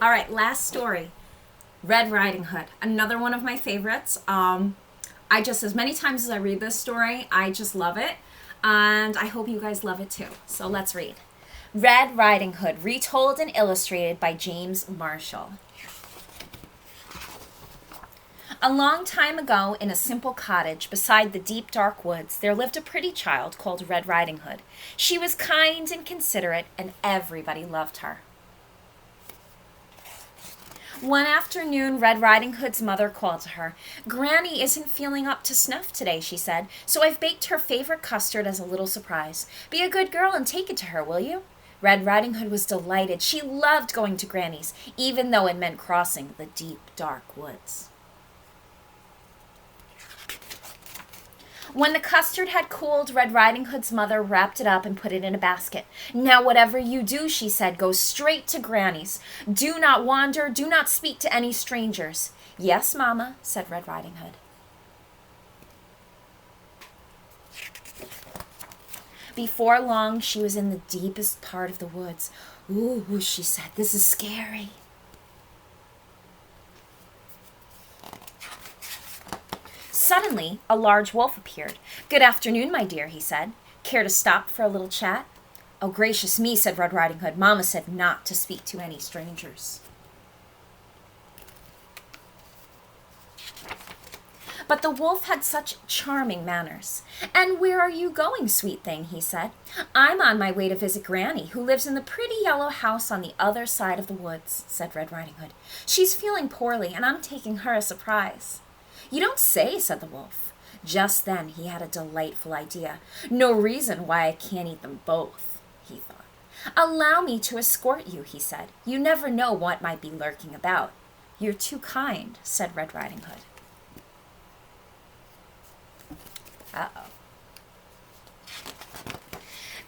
All right, last story. Red Riding Hood. Another one of my favorites. As many times as I read this story, I just love it. And I hope you guys love it too. So let's read. Red Riding Hood, retold and illustrated by James Marshall. A long time ago, in a simple cottage beside the deep dark woods, there lived a pretty child called Red Riding Hood. She was kind and considerate, and everybody loved her. One afternoon, Red Riding Hood's mother called to her. "Granny isn't feeling up to snuff today," she said, "so I've baked her favorite custard as a little surprise. Be a good girl and take it to her, will you?" Red Riding Hood was delighted. She loved going to Granny's, even though it meant crossing the deep, dark woods. When the custard had cooled, Red Riding Hood's mother wrapped it up and put it in a basket. "Now, whatever you do," she said, "go straight to Granny's. Do not wander, do not speak to any strangers." "Yes, Mama," said Red Riding Hood. Before long, she was in the deepest part of the woods. "Ooh," she said, "this is scary." Suddenly, a large wolf appeared. "Good afternoon, my dear," he said. "Care to stop for a little chat?" "Oh, gracious me," said Red Riding Hood. "Mama said not to speak to any strangers." But the wolf had such charming manners. "And where are you going, sweet thing?" he said. "I'm on my way to visit Granny, who lives in the pretty yellow house on the other side of the woods," said Red Riding Hood. "She's feeling poorly, and I'm taking her a surprise." "You don't say," said the wolf. Just then he had a delightful idea. "No reason why I can't eat them both," he thought. "Allow me to escort you," he said. "You never know what might be lurking about." "You're too kind," said Red Riding Hood. Uh-oh.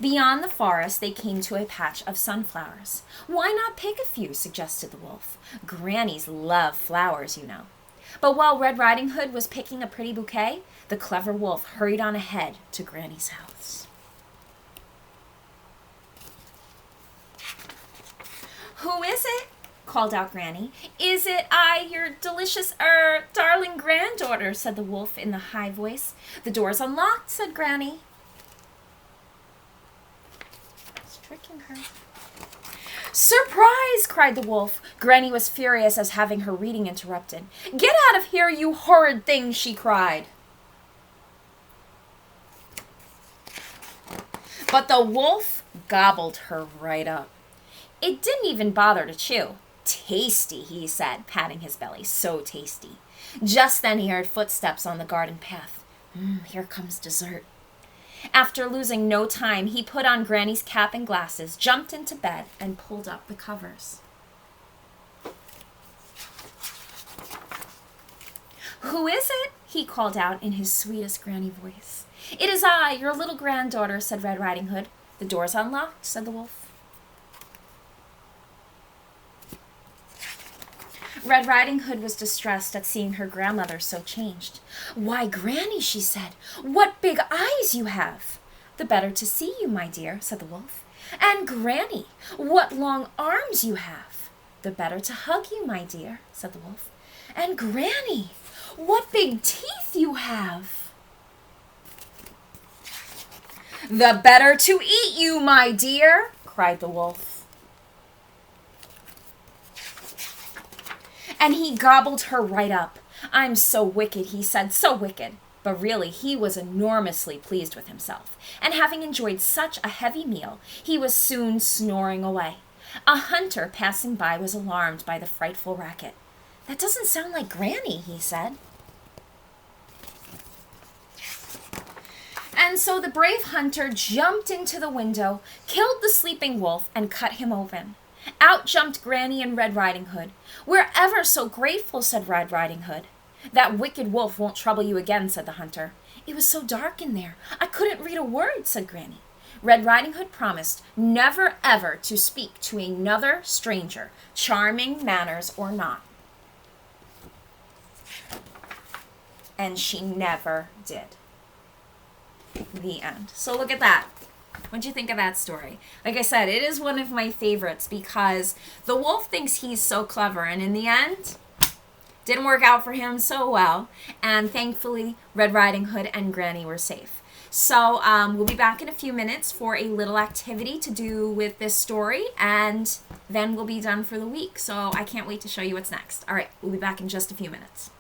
Beyond the forest, they came to a patch of sunflowers. "Why not pick a few?" suggested the wolf. "Grannies love flowers, you know." But while Red Riding Hood was picking a pretty bouquet, the clever wolf hurried on ahead to Granny's house. "Who is it?" called out Granny. "Is it I, your delicious, darling granddaughter?" said the wolf in the high voice. "The door's unlocked," said Granny. It's tricking her. "Surprise!" cried the wolf. Granny was furious as having her reading interrupted. "Get out of here, you horrid thing!" she cried. But the wolf gobbled her right up. It didn't even bother to chew. "Tasty," he said, patting his belly. "So tasty." Just then he heard footsteps on the garden path. Here comes dessert. After losing no time, he put on Granny's cap and glasses, jumped into bed, and pulled up the covers. "Who is it?" he called out in his sweetest Granny voice. "It is I, your little granddaughter," said Red Riding Hood. "The door's unlocked," said the wolf. Red Riding Hood was distressed at seeing her grandmother so changed. "Why, Granny," she said, "what big eyes you have!" "The better to see you, my dear," said the wolf. "And Granny, what long arms you have!" "The better to hug you, my dear," said the wolf. "And Granny, what big teeth you have!" "The better to eat you, my dear," cried the wolf. And he gobbled her right up. "I'm so wicked," he said, "so wicked." But really, he was enormously pleased with himself, and having enjoyed such a heavy meal, he was soon snoring away. A hunter passing by was alarmed by the frightful racket. "That doesn't sound like Granny," he said. And so the brave hunter jumped into the window, killed the sleeping wolf, and cut him open. Out jumped Granny and Red Riding Hood. "We're ever so grateful," said Red Riding Hood. "That wicked wolf won't trouble you again," said the hunter. "It was so dark in there, I couldn't read a word," said Granny. Red Riding Hood promised never ever to speak to another stranger, charming manners or not. And she never did. The end. So look at that. What'd you think of that story? Like I said, it is one of my favorites because the wolf thinks he's so clever, and in the end, didn't work out for him so well. And thankfully, Red Riding Hood and Granny were safe. So we'll be back in a few minutes for a little activity to do with this story, and then we'll be done for the week. So I can't wait to show you what's next. All right, we'll be back in just a few minutes.